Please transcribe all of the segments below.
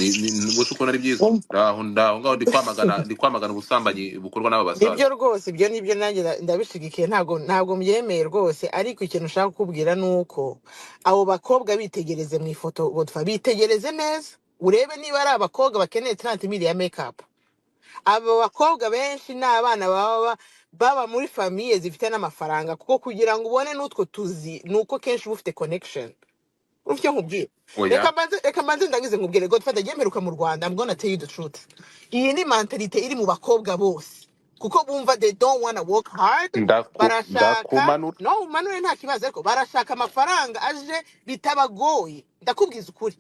ni gusa uko ari byiza ndaho ngaho ndi kwamagana ubusambanyi bukorwa n'aba basaza nibyo rwose, ibyo nibyo nanjye ndabishigikiye, ntabwo mbyemeye rwose, ariko ikintu ushaka kukubwira ni uko abo bakobwa bitegereze mu ifoto Godfa, bitegereze neza urebe niba ari abakobwa bakeneye 30 mili ya makeup. Abo bakobwa benshi ni abana baba muri famiye zifite n'amafaranga, kuko kugira ngo ubone n'utwo tuzi ni uko kenshi uba ufite connection. Ufite nkubwira, oya reka mbanze ndagize nkubwire Godfather, agiye mperuka mu Rwanda, I'm gonna tell you the truth. Iyi ni mentalite iri mu bakobwa bose, kuko bumva they don't wanna work hard, barashaka ndakumanura no manure nta kibazo, ariko barashaka amafaranga aje bitabagoye. Ndakubwiza ukuri,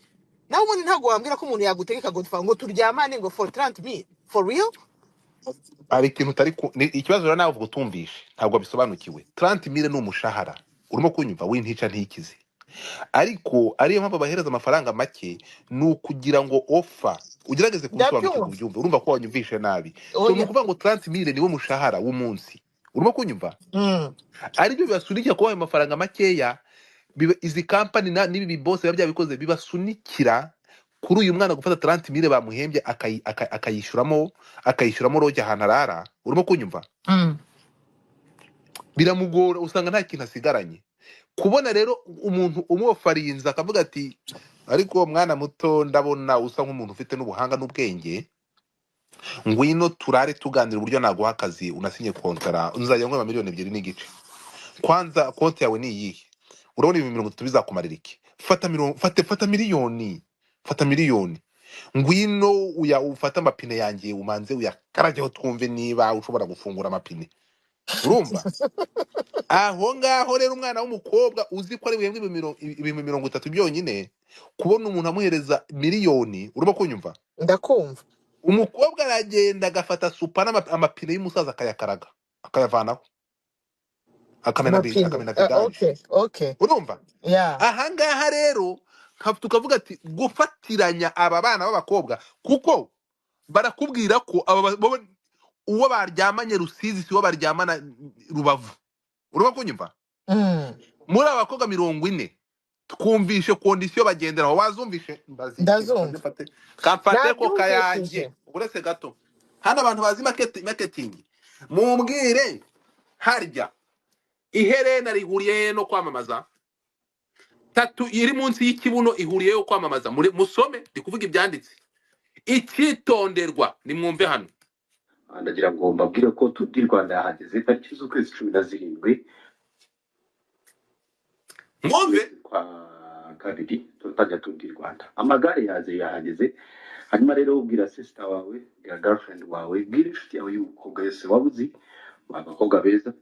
nawe ubundi ntabwo wambwira ko umuntu yagutegeka Godfather ngo turyamane ngo for 30 mil for real. ari ikintu utari ikibazo rero nawe uvuga utumvishe ntabwo bisobanukiwe 30 mille ni umushahara urimo kunyumva wintica ntikize ariko ariyo mpamvu bahereza amafaranga make ni ukugira ngo offer ugerageze kubisobanukirwa ubyumve urumva ko wanyumvishe nabi so ni ukuvuga ngo 30 mille niwo mushahara w'umunsi urimo kunyumva aribyo bibasunikira kuba ayo mafaranga makeya izi company n'ibi boss biba byabikoze bibasunikira kuri uyu mwana gufata 30 mille bamuhembye akayishyuramo roge ahantu arara urimo kunyumva biramugora usanga nta kintu asigaranye kubona rero umuntu umwofarinza akavuga ati ariko mwana muto ndabona usa nk'umuntu ufite n'ubuhanga n'ubwenge ngwino turare tuganira uburyo naguha akazi unasinye kontara uzajya ngo 2.2 miliyoni kwanza konti yawe ni iyihe urabona 30 bizakumarira iki fata miliyoni ngwino ufata amapine yanjye umanze uyakarageho twumve niba ushobora gufungura amapine urumva aho ngaho rero umwana w'umukobwa uzi ko ari buhembwe 30 byonyine kubona umuntu amuhereza miliyoni urimo kunyumva ndakumva umukobwa aragenda agafata supa amapine y'umusaza akayakaraga akayavanaho akamena vidanje urumva aha ngaha rero tukavuga ati gufatiranya aba bana b'abakobwa kuko barakubwira ko uwo baryamanye Rusizi si uwo baryamana Rubavu urimo kunyumva muri aba bakobwa 40 twumvishe kondisiyo bagenderaho wazumvishe ndazumva kamfate ko kayange uretse gato hano abantu bazi marketing mumbwire harya iherena rihuriye no kwamamaza tatu iri munsi y'ikibuno ihuriyeyo kwamamaza musome ndikuvuga ibyanditse icyitonderwa nimwumve hano ndagira ngo mbabwire ko tudi Rwanda yahageze tariki z'ukwezi 17 mwumve kwa kabiri tutajya tudi Rwanda amagare yahageze hanyuma rero ubwira sister wawe ya girlfriend wawe bwira inshuti yawe y'umukobwa wese wabuzi abakobwa beza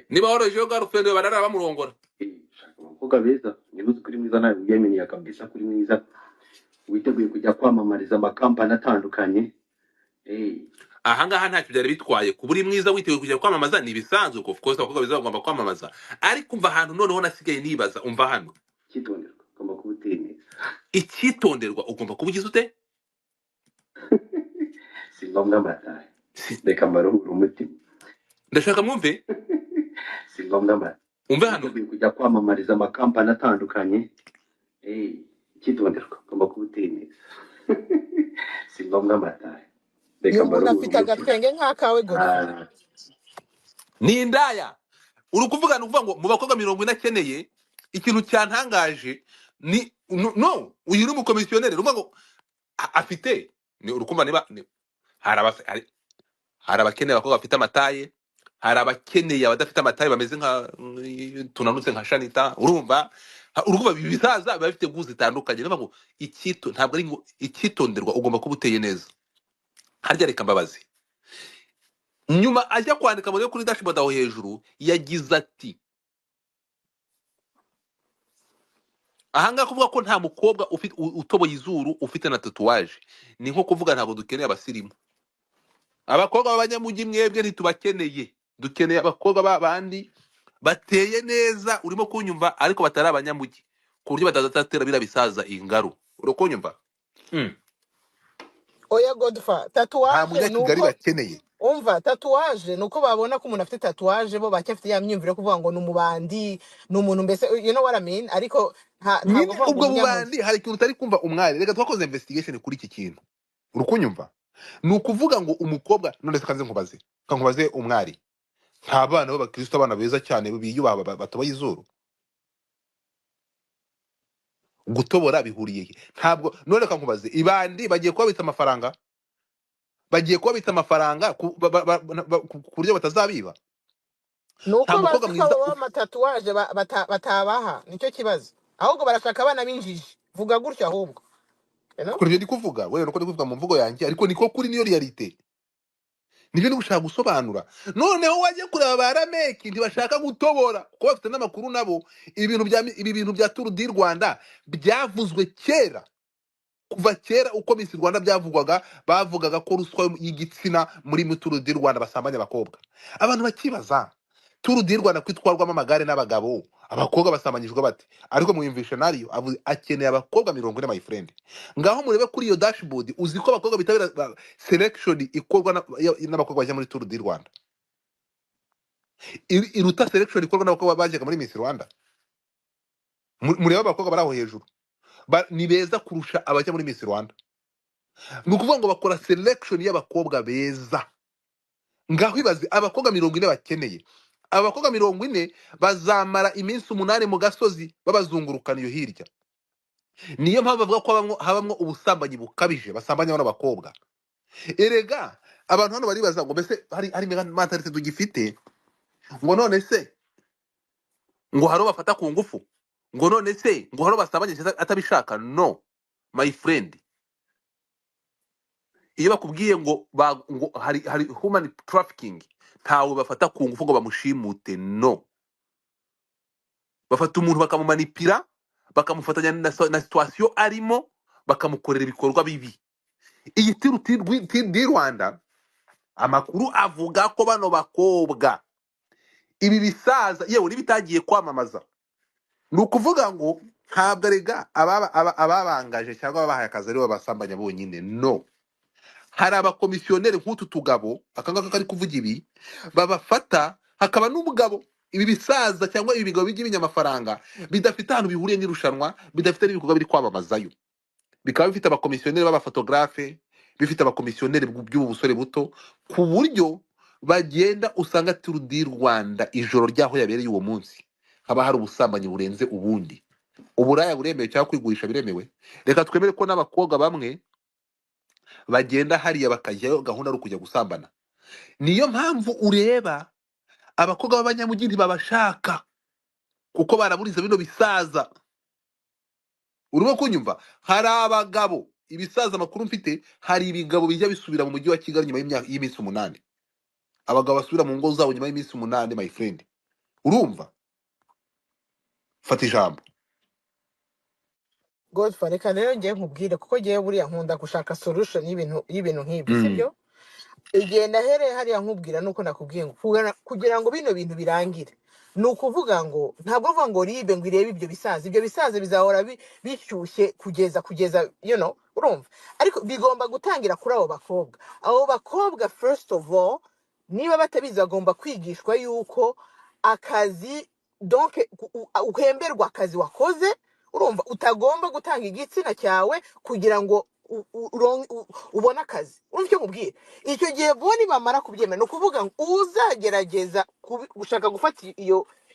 niba woroje girlfriend barara bamurongora abakobwa beza niba uzi kuri mwiza nawe uyemenye kabisa kuri mwiza witeguye kujya kwamamariza amakampani atandukanye aha ngaha ntacyo byari bitwaye kuba uri mwiza witeguye kujya kwamamaza ni ibisanzwe of course abakobwa beza bagomba kwamamaza ariko umva ahantu noneho nasigaye nibaza umva hano icyitonderwa ugomba kuba uteye neza icyitonderwa ugomba kuba ugize ute si ngombwa amataye reka mbaruhure umutima ndashaka mwumve si ngombwa amataye umve hano kujya kwamamariza amakampani atandukanye icyitonderwa ugomba kuba uteye neza si ngombwa amataye iyo umuntu afite agatwenge nk'akawe Godfather ni indaya uri kuvuga ngo mu bakobwa 40 akeneye ikintu cyantangaje ni no uyu ni umukomisiyoneri urumva ngo afite ni urukumva niba hari abakeneye abakobwa bafite amataye hari abakeneye abadafite amataye bameze nka tunanutse nka Shanita urumva bisaza biba bifite guzi zitandukanye niba ngo ntabwo ari ngo icyitonderwa ugomba kuba uteye neza harya reka mbabazi nyuma ajya kwandika muri kuri dashboard aho hejuru yagize ati ahanga kuvuga ko nta mukobwa utoboye izuru ufite na tatuwaje ni nko kuvuga ntabwo dukeneye abasirimu abakobwa b'abanyamujyi mwebwe ntitubakeneye dukeneye abakobwa b'abandi bateye neza urimo kunyumva ariko batari abanyamujyi ku buryo batadatera birabisaza ingaru urukunyumva oya Godfather tatuwaje nuko bakeneye umva tatuwaje nuko babona ko umuntu afite tatuwaje bo bacyafite ya myumvire yo kuvuga ngo ni umubandi ni umuntu mbese you know what I mean ariko ntabwo nyine avuga ngo ubwo umunyamujyi bubandi hari ikintu utari kumva umwari, reka twakoze investigation kuri iki kintu, uri kunyumva? Ni ukuvuga ngo umukobwa, none se kanze nkubaze, kankubaze umwari, nta bana b'abakristo, abana beza cyane biyubaha batoboye izuru, gutobora bihuriye he? Ntabwo, none kankubaze, ibandi bagiye kubabitsa amafaranga, bagiye kubabitsa amafaranga ku buryo batazabiba? nuko Nta mukobwa bazi ko mwiza abo b'amatatuwaje batabaha nicyo kibazo ahubwo barashaka abana b'injiji vuga gutyo ahubwo you know? kuri ibyo ndi kuvuga, wewe nuko ndi kuvuga mu mvugo yanjye, ariko niko kuri, niyo realite, nibyo ndi gushaka gusobanura. Noneho wajya kureba ba Rameki ntibashaka gutobora kuko bafite n'amakuru nabo. Ibi bintu bya Tour du Rwanda byavuzwe kera, kuva kera uko Miss Rwanda byavugwaga, bavugaga ko ruswa y'igitsina muri Tour du Rwanda basambanya abakobwa. Abantu bakibaza, Tour du Rwanda kwitwarwamo amagare n'abagabo, abakobwa basambanyijwe bate? Ariko mwiyumvishe nariyo akeneye abakobwa 40, my friend. Ngaho murebe kuri iyo dashboard, uzi ko abakobwa bitabira selection ikorwa n'abakobwa bajya muri Tour du Rwanda iruta selection ikorwa n'abakobwa bajyaga muri Miss Rwanda. Murebe abakobwa bari aho hejuru, ni beza kurusha abajya muri Miss Rwanda. Ni ukuvuga ngo bakora selection y'abakobwa beza. Ngaho ibaze abakobwa 40 bakeneye, abakobwa 40 bazamara iminsi 8 mu gasozi babazungurukana iyo hirya. Niyo mpamvu bavuga ko habamwo ubusambanyi bukabije basambanya abana bakobwa. Erega abantu hano baribaza ngo mbese hari mentality tugifite, ngo none se ngo haro bafata ku ngufu, ngo none se ngo haro basambanye atabishaka. No my friend, iyo bakubwiye ngo hari human trafficking, ntawe bafata ku ngufu ngo bamushimute. No, bafata umuntu bakamumanipira, bakamufatanya na situation arimo, bakamukorera ibikorwa bibi. Iyi Tour du Rwanda, amakuru avuga ko bano bakobwa ibi bisaza yewe nibitagiye kwamamaza, ni ukuvuga ngo ntabwo arega ababangaje cyangwa ababahaye akazi aribo basambanya bonyine. No, hari abakomisiyoneri nk'utu tugabo akangaka kari kuvuga ibi babafata, hakaba n'umugabo. Ibi bisaza cyangwa ibi bigabo by'ibinyamafaranga bidafite ahantu bihuriye n'irushanwa, bidafite n'ibikorwa biri kwamamazayo, bikaba bifite abakomisiyoneri b'abafotografe, bifite abakomisiyoneri by'ubu busore buto, ku buryo bagenda usanga Tour du Rwanda ijoro ryaho yabereye uwo munsi haba hari ubusambanyi burenze ubundi. Uburaya buremewe cyangwa kwigurisha biremewe. Reka twemere ko n'abakobwa bamwe bagenda hariya bakajyayo gahunda ari kujya gusambana. Niyo mpamvu ureba abakobwa b'abanyamujyi ntibabashaka kuko baraburiza bino bisaza. Urimo kunyumva? Hari abagabo, ibisaza amakuru mfite, hari ibigabo bijya bisubira mu mujyi wa Kigali nyuma y'iminsi 8. Abagabo basubira mu ngo zabo nyuma y'iminsi 8, my friend. Urumva? Fata ijambo. Godfather reka rero ngiye nkubwire kuko ngiye buriya nkunda gushaka solution y'ibintu nk'ibi sibyo igihe nahereye hariya nkubwira nuko nakubwiye ngo kugira ngo bino bintu birangire ni ukuvuga ngo ntabwo uvuga ngo ribe ngo irebe ibyo bisaza bizahora bishyushye kugeza you know urumva, ariko bigomba gutangira kuri abo bakobwa first of all, niba batabizi bagomba kwigishwa yuko akazi donc uhemberwa akazi wakoze. Urumva utagomba gutanga igitsina cyawe kugira ngo ubona akazi. Urumva icyo nkubwiye? Icyo gihe bo nibamara kubyemera, no kuvuga ngo uzagerageza gushaka gufata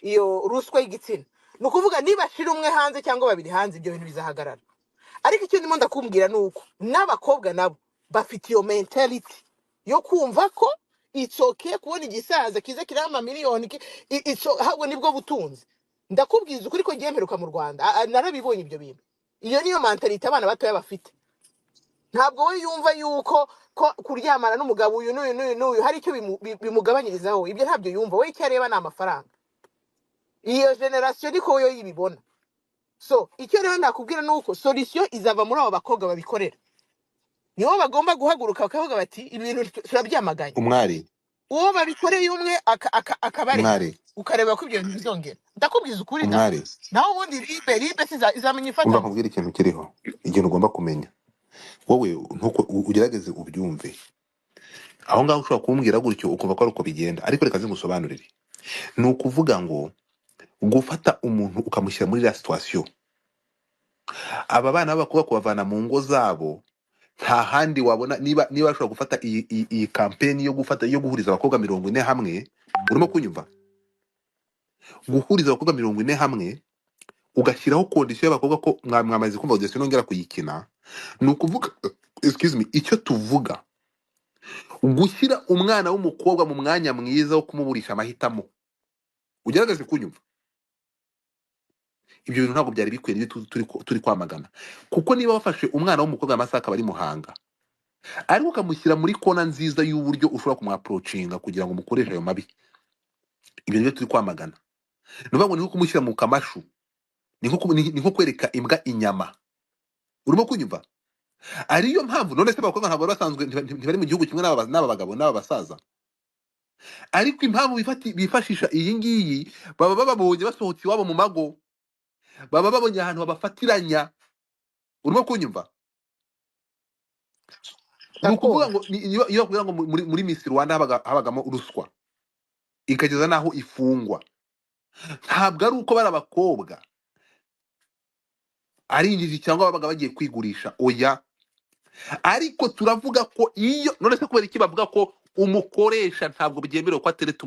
iyo ruswa y'igitsina, no kuvuga niba shira umwe hanze cyangwa babiri hanze, ibyo bintu bizahagarara. Ariko icyo ndimo ndakumbwira nuko n'abakobwa nabo bafite iyo mentality yo kumva ko it's okay kubona igisaza kiza kirama miliyoni ahubwo nibwo butunzi. Ndakubwiza ukuri ko ngiye mperuka mu Rwanda narabibonye ibyo bintu. Iyo niyo mentality abana batoya bafite. Ntabwo we yumva yuko ko kuryamana n'umugabo uyu n'uyu hari icyo bimugabanyirizaho. Ibyo ntabyo yumva. We icyo areba ni amafaranga. Iyo generation niko yo yibibona. So icyo rero nakubwira nuko solution izava muri abo bakobwa babikorera. Nibo bagomba guhaguruka bakavuga bati ibintu turabyamaganye. Umwari Uwo babikoreye umwe akabareka umwari ukareba ko ibyo bintu bizongera. Ndakubwiza ukuri da. umwari Naho ubundi ribe izamenya umva ifatanya. nkubwira ikintu kiriho, ikintu ugomba kumenya wowe ntuko ugerageze ubyumve. aho ngaho ushobora kumbwira gutyo ukumva ko ari uko bigenda, ariko reka zingusobanurire. Ni ukuvuga ngo gufata umuntu ukamushyira muri la situation, aba bana b'abakobwa kubavana mu ngo zabo, nta handi wabona. Niba bashobora gufata iyi kampeni yo guhuriza abakobwa 40 hamwe, urimo kunyumva, guhuriza abakobwa 40 hamwe ugashyiraho kondisiyo y'abakobwa ko mwamaze kumva audition nongera kuyikina. Ni ukuvuga excuse me, icyo tuvuga gushyira umwana w'umukobwa mu mwanya mwiza wo kumuburisha amahitamo. Ugerageze kunyumva, ibyo bintu ntabwo byari bikwiye, nibyo turi kwamagana. Kuko niba wafashe umwana w'umukobwa amasaha akaba ari Muhanga, ariko ukamushyira muri kona nziza y'uburyo ushobora kumwaprocinga kugira ngo umukoreshe ayo mabi, ibyo nibyo turi kwamagana. Ni ukuvuga ngo ni nko kumushyira mu kamashu, ni nko kwereka imbwa inyama. Urimo kunyumva? Ariyo mpamvu none se abakobwa ntabwo bari basanzwe, ntibari mu gihugu kimwe n'aba bagabo n'aba basaza, ariko impamvu bifashisha iyi ngiyi, baba bababonye basohotse iwabo mu mago, baba babonye ahantu babafatiranya. Urimo kunyumva? Ni ukuvuga ndakumva. ngo iyo bakubwira ngo muri Miss Rwanda habagamo ruswa ikageza naho ifungwa, ntabwo ari uko bari abakobwa ari injiji cyangwa babaga bagiye kwigurisha, oya. Ariko turavuga ko iyo none se kubera iki bavuga ko umukoresha ntabwo byemerewe ko atereta